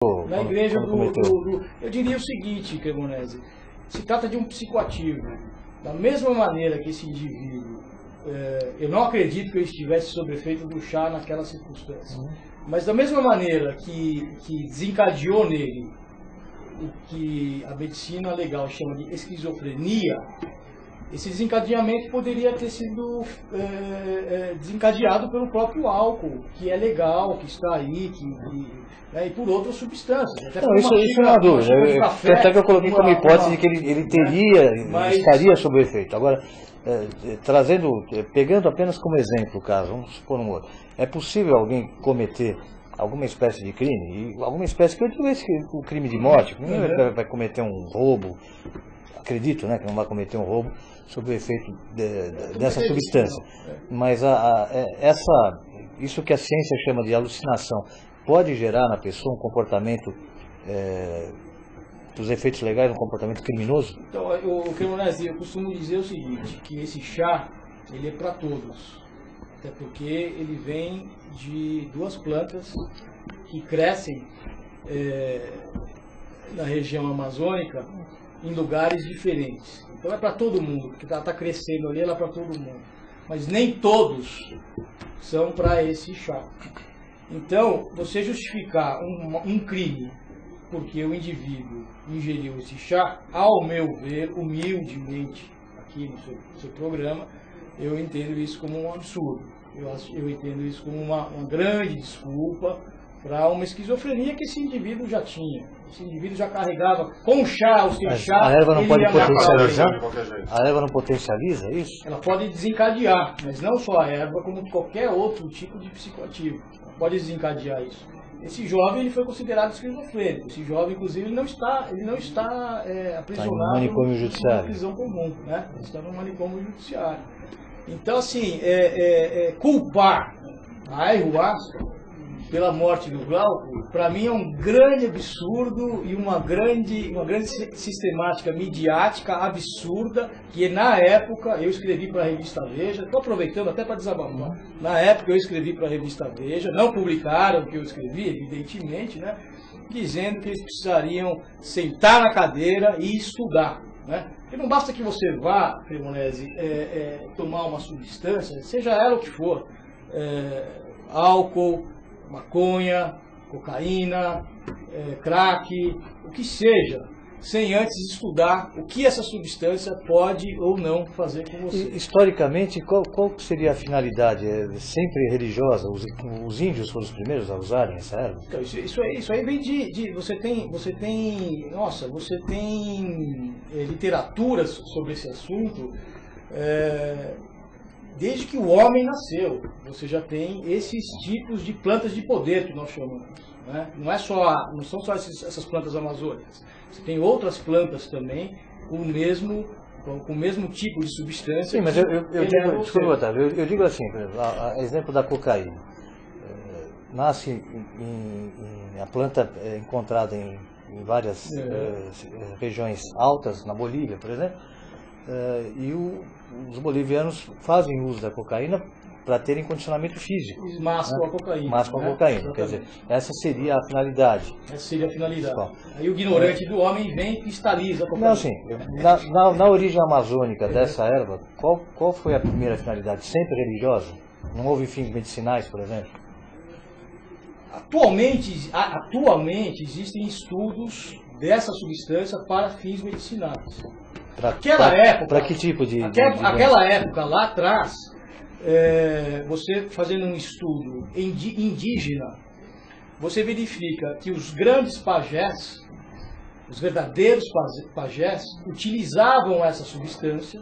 Na igreja eu diria o seguinte, Cremonese, se trata de um psicoativo. Da mesma maneira que esse indivíduo, eu não acredito que eu estivesse sob efeito do chá naquela circunstância, mas da mesma maneira que desencadeou nele o que a medicina legal chama de esquizofrenia, esse desencadeamento poderia ter sido desencadeado pelo próprio álcool, que é legal, que está aí, e por outras substâncias. Não, isso não há dúvida. Até que eu coloquei como hipótese de que ele estaria sob efeito. Agora, pegando apenas como exemplo o caso, vamos supor um outro. É possível alguém cometer alguma espécie de crime? E alguma espécie que eu digo o crime de morte. Ninguém vai cometer um roubo. Acredito, né, que não vai cometer um roubo sob o efeito dessa substância. Mas isso que a ciência chama de alucinação pode gerar na pessoa um comportamento, dos efeitos legais, um comportamento criminoso? Então, o Cremonese, eu costumo dizer o seguinte, que esse chá, ele é para todos. Até porque ele vem de duas plantas que crescem na região amazônica em lugares diferentes. Então é para todo mundo, porque está crescendo ali, ela é para todo mundo. Mas nem todos são para esse chá. Então, você justificar um crime porque o indivíduo ingeriu esse chá, ao meu ver, humildemente, aqui no seu programa, eu entendo isso como um absurdo. Eu entendo isso como uma grande desculpa para uma esquizofrenia que esse indivíduo já tinha. Esse indivíduo já carregava com chá ou sem chá. A erva não pode potencializar? A erva não potencializa isso? Ela pode desencadear, mas não só a erva, como qualquer outro tipo de psicoativo. Ela pode desencadear isso. Esse jovem ele foi considerado esquizofrênico. Esse jovem, inclusive, ele não está aprisionado numa prisão comum, né? Ele está no manicômio judiciário. Então, assim, culpar a ayahuasca pela morte do Glauco, para mim é um grande absurdo e uma grande sistemática midiática absurda, que na época eu escrevi para a revista Veja, estou aproveitando até para desabafar, na época eu escrevi para a revista Veja, não publicaram o que eu escrevi, evidentemente, né, dizendo que eles precisariam sentar na cadeira e estudar. Né? Porque não basta que você vá, Cremonese, tomar uma substância, seja ela o que for, álcool, maconha, cocaína, crack, o que seja, sem antes estudar o que essa substância pode ou não fazer com você. E, historicamente, qual seria a finalidade? Sempre religiosa? Os índios foram os primeiros a usarem essa erva? Então, isso aí vem de você tem literaturas sobre esse assunto. Desde que o homem nasceu, você já tem esses tipos de plantas de poder que nós chamamos. Né? Não são só essas plantas amazônicas. Você tem outras plantas também com o mesmo tipo de substância. Sim, mas desculpa, Otávio, eu digo assim, por exemplo, exemplo da cocaína. Nasce a planta é encontrada em várias regiões altas, na Bolívia, por exemplo. E os bolivianos fazem uso da cocaína para terem condicionamento físico. Mascam a cocaína. Mascam a cocaína. Quer dizer, essa seria a finalidade. Essa seria a finalidade. Bom, aí o ignorante do homem vem e cristaliza a cocaína. Não, sim. Na origem amazônica dessa erva, qual foi a primeira finalidade? Sempre religiosa? Não houve fins medicinais, por exemplo? Atualmente existem estudos dessa substância para fins medicinais. Para que tipo de aquela época lá atrás, você fazendo um estudo indígena, você verifica que os grandes pajés, os verdadeiros pajés, utilizavam essa substância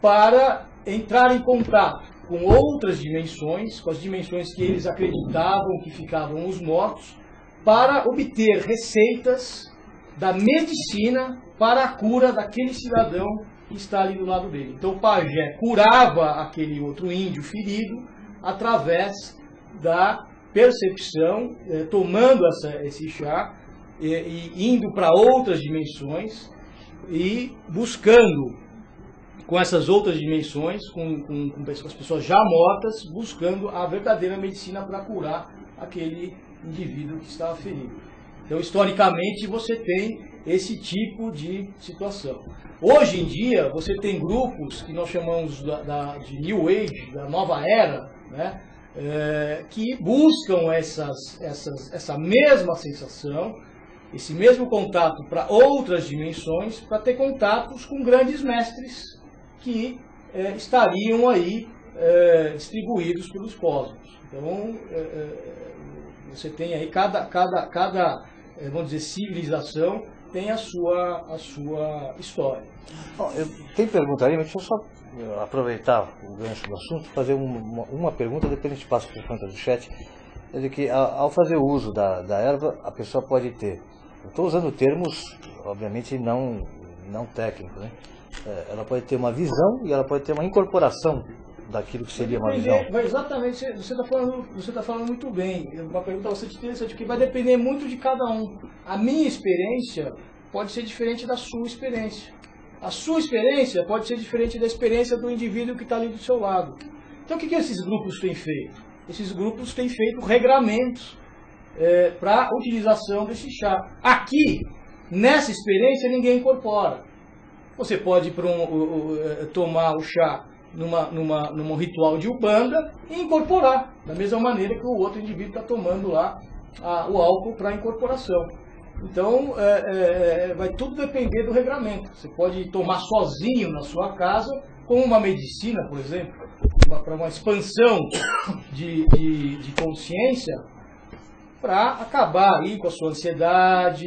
para entrar em contato com outras dimensões, com as dimensões que eles acreditavam que ficavam os mortos, para obter receitas da medicina para a cura daquele cidadão que está ali do lado dele. Então o pajé curava aquele outro índio ferido através da percepção, tomando esse chá e indo para outras dimensões e buscando com essas outras dimensões, com as pessoas já mortas, buscando a verdadeira medicina para curar aquele indivíduo que estava ferido. Então, historicamente, você tem esse tipo de situação. Hoje em dia, você tem grupos que nós chamamos de New Age, da nova era, né? Que buscam essa mesma sensação, esse mesmo contato para outras dimensões, para ter contatos com grandes mestres que estariam aí distribuídos pelos cosmos. Então, você tem aí cada vamos dizer, civilização tem a sua história. Bom, tem pergunta ali, mas deixa eu só aproveitar o gancho do assunto, fazer uma pergunta, depois a gente passa para a pergunta do chat. Quer dizer que ao fazer o uso da erva, a pessoa pode ter, eu estou usando termos, obviamente, não técnicos, né? Ela pode ter uma visão e ela pode ter uma incorporação daquilo que seria uma visão. Exatamente, você tá falando muito bem. Uma pergunta bastante interessante, que vai depender muito de cada um. A minha experiência pode ser diferente da sua experiência. A sua experiência pode ser diferente da experiência do indivíduo que está ali do seu lado. Então, o que esses grupos têm feito? Esses grupos têm feito regramentos para a utilização desse chá. Aqui, nessa experiência, ninguém incorpora. Você pode tomar o chá num ritual de Umbanda e incorporar, da mesma maneira que o outro indivíduo está tomando lá o álcool para incorporação. Então, vai tudo depender do regramento. Você pode tomar sozinho na sua casa, como uma medicina, por exemplo, para uma expansão de consciência, para acabar aí com a sua ansiedade,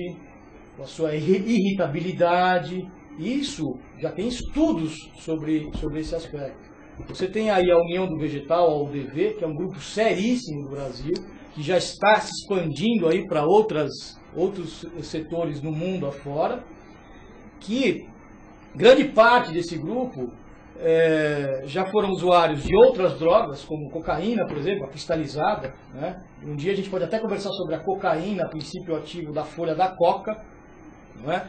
com a sua irritabilidade. Isso já tem estudos sobre esse aspecto. Você tem aí a União do Vegetal, a UDV, que é um grupo seríssimo do Brasil, que já está se expandindo aí para outros setores no mundo afora, que grande parte desse grupo já foram usuários de outras drogas, como cocaína, por exemplo, a cristalizada, né? Um dia a gente pode até conversar sobre a cocaína, princípio ativo da folha da coca, não é?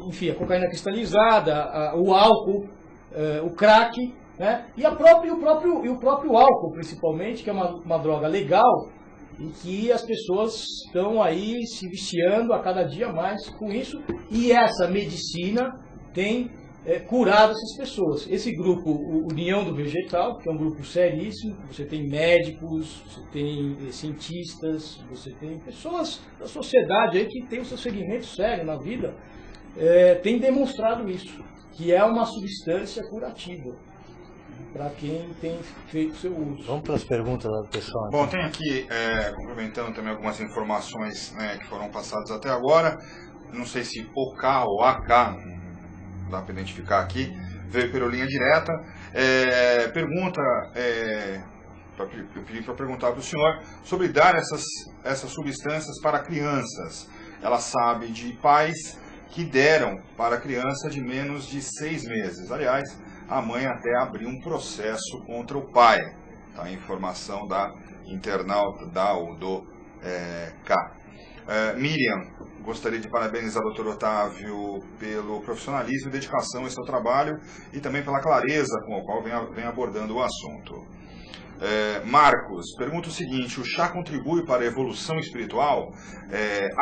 Enfim, a cocaína cristalizada, o álcool, o crack, né? E o próprio álcool, principalmente, que é uma droga legal e que as pessoas estão aí se viciando a cada dia mais com isso, e essa medicina tem curado essas pessoas. Esse grupo, União do Vegetal, que é um grupo seríssimo, você tem médicos, você tem cientistas, você tem pessoas da sociedade aí que tem o seu segmento sério na vida, tem demonstrado isso, que é uma substância curativa para quem tem feito seu uso. Vamos para as perguntas do pessoal. Bom, tem aqui, complementando também algumas informações, né, que foram passadas até agora. Não sei se OK ou AK, não dá para identificar aqui, veio pela linha direta. Pergunta, eu pedi para perguntar para o senhor sobre dar essas substâncias para crianças. Ela sabe de pais que deram para criança de menos de 6 meses. Aliás, a mãe até abriu um processo contra o pai. Tá? A informação da internauta do K. Miriam, gostaria de parabenizar o Dr. Otávio pelo profissionalismo e dedicação em seu trabalho e também pela clareza com a qual vem abordando o assunto. Marcos, pergunta o seguinte: o chá contribui para a evolução espiritual?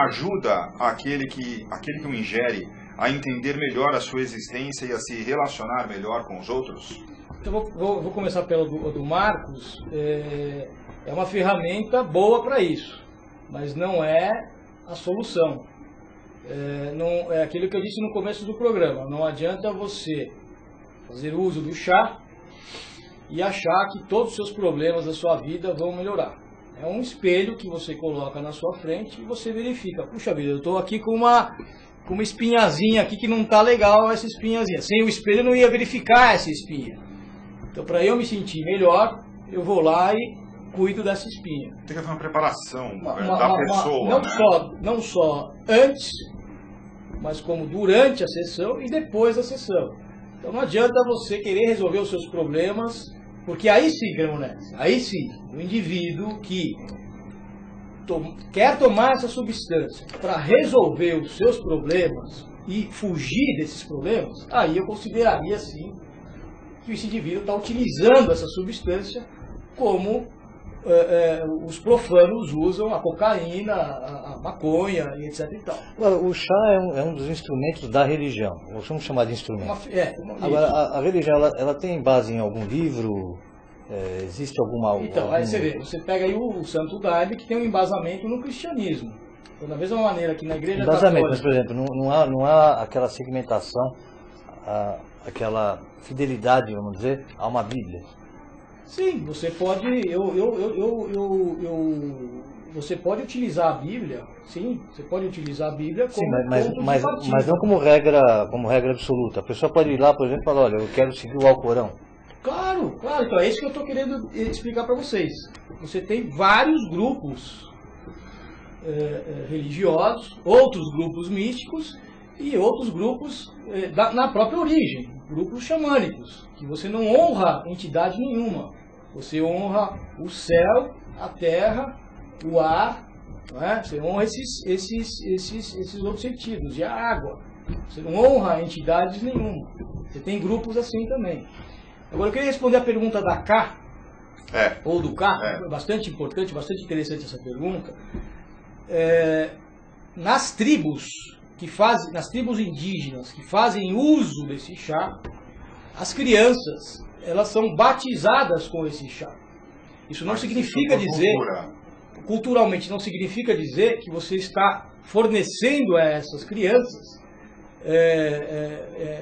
Ajuda aquele que o ingere a entender melhor a sua existência e a se relacionar melhor com os outros? Então, vou começar pelo do Marcos. É uma ferramenta boa para isso, mas não é a solução. Não, é aquilo que eu disse no começo do programa. Não adianta você fazer uso do chá e achar que todos os seus problemas da sua vida vão melhorar. É um espelho que você coloca na sua frente e você verifica: puxa vida, eu estou aqui com uma espinhazinha aqui que não está legal, essa espinhazinha. Sem o espelho eu não ia verificar essa espinha. Então, para eu me sentir melhor, eu vou lá e cuido dessa espinha. Tem que haver uma preparação da pessoa. Não só antes, mas como durante a sessão e depois da sessão. Então não adianta você querer resolver os seus problemas, porque aí sim, aí sim, o indivíduo que quer tomar essa substância para resolver os seus problemas e fugir desses problemas, aí eu consideraria sim que esse indivíduo está utilizando essa substância como os profanos usam a cocaína, a maconha e etc. E tal. Agora, o chá é um dos instrumentos da religião, vamos chamar de instrumento. Agora, a religião, ela tem base em algum livro? Existe alguma... Então, aí você pega aí o Santo Daime, que tem um embasamento no cristianismo. Então, da mesma maneira que na igreja católica... Mas, por exemplo, não há aquela segmentação, aquela fidelidade, vamos dizer, a uma Bíblia. Sim, você pode... Você pode utilizar a Bíblia, sim, você pode utilizar a Bíblia como mas não como regra absoluta. A pessoa pode ir lá, por exemplo, e falar, olha, eu quero seguir o Alcorão. Claro, então é isso que eu estou querendo explicar para vocês. Você tem vários grupos religiosos, outros grupos místicos e outros grupos na própria origem, grupos xamânicos, que você não honra entidade nenhuma. Você honra o céu, a terra, o ar, não é? Você honra esses outros sentidos, e a água. Você não honra entidades nenhuma. Você tem grupos assim também. Agora eu queria responder a pergunta da K, ou do K, bastante importante, bastante interessante essa pergunta. Nas tribos indígenas que fazem uso desse chá, as crianças, elas são batizadas com esse chá. Isso não significa dizer, culturalmente não significa dizer que você está fornecendo a essas crianças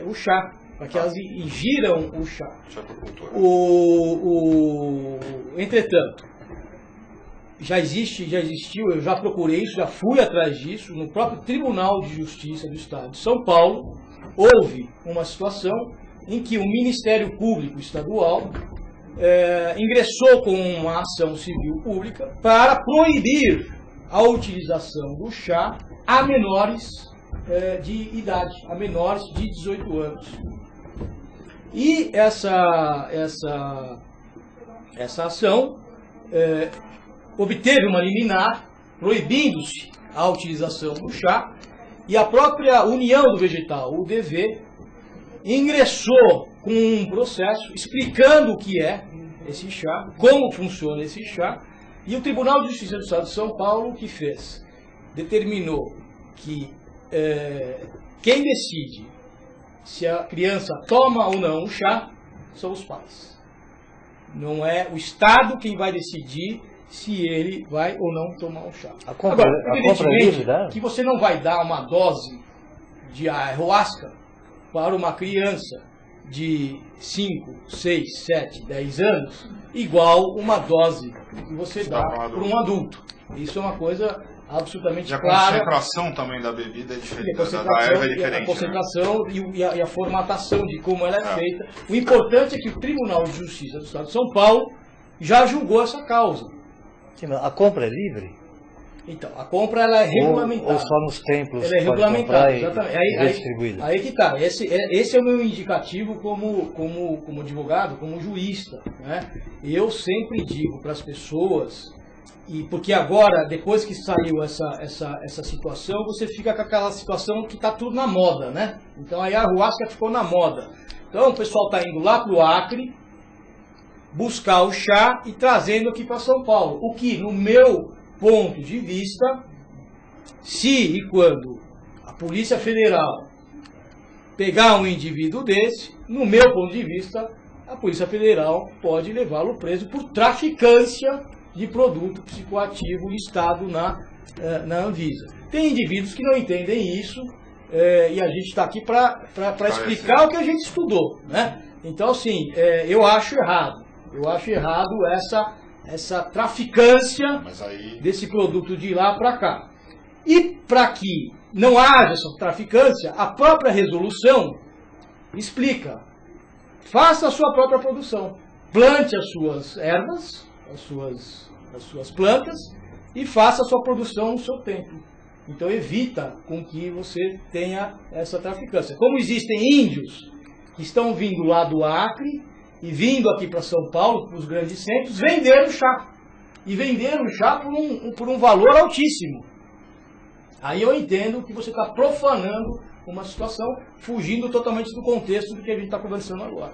o chá, para que elas ingiram o chá. Entretanto, já existiu, eu já procurei isso, já fui atrás disso, no próprio Tribunal de Justiça do Estado de São Paulo, houve uma situação em que o Ministério Público Estadual ingressou com uma ação civil pública para proibir a utilização do chá a menores de idade, a menores de 18 anos. E essa ação obteve uma liminar proibindo-se a utilização do chá, e a própria União do Vegetal, o UDV, ingressou com um processo explicando o que é esse chá, como funciona esse chá, e o Tribunal de Justiça do Estado de São Paulo, o que fez? Determinou que quem decide se a criança toma ou não o chá são os pais. Não é o Estado quem vai decidir se ele vai ou não tomar o chá. Agora, evidentemente que você não vai dar uma dose de ayahuasca para uma criança de 5, 6, 7, 10 anos, igual uma dose que você dá para um adulto. Isso é uma coisa absolutamente clara. E a concentração também da bebida é diferente, da erva é diferente. A concentração, né? e a formatação de como ela é feita. O importante é que o Tribunal de Justiça do Estado de São Paulo já julgou essa causa. Sim, mas a compra é livre? Então, a compra ela é regulamentada. Ou só nos templos? Ela é regulamentada, exatamente. Aí que está. Esse é o meu indicativo como advogado, como jurista. Né? Eu sempre digo para as pessoas, porque agora, depois que saiu essa situação, você fica com aquela situação que está tudo na moda, né? Então aí a ayahuasca ficou na moda. Então o pessoal está indo lá para o Acre, buscar o chá e trazendo aqui para São Paulo. O que, no meu ponto de vista, se e quando a Polícia Federal pegar um indivíduo desse, no meu ponto de vista, a Polícia Federal pode levá-lo preso por traficância de produto psicoativo listado na Anvisa. Tem indivíduos que não entendem isso, e a gente está aqui para explicar o que a gente estudou. Né? Então, assim, eu acho errado. Eu acho errado essa traficância desse produto de lá para cá. E para que não haja essa traficância, a própria resolução explica. Faça a sua própria produção. Plante as suas ervas, as suas plantas, e faça a sua produção no seu tempo. Então evita com que você tenha essa traficância. Como existem índios que estão vindo lá do Acre e vindo aqui para São Paulo, para os grandes centros, venderam chá. E venderam chá por um valor altíssimo. Aí eu entendo que você está profanando uma situação, fugindo totalmente do contexto do que a gente está conversando agora.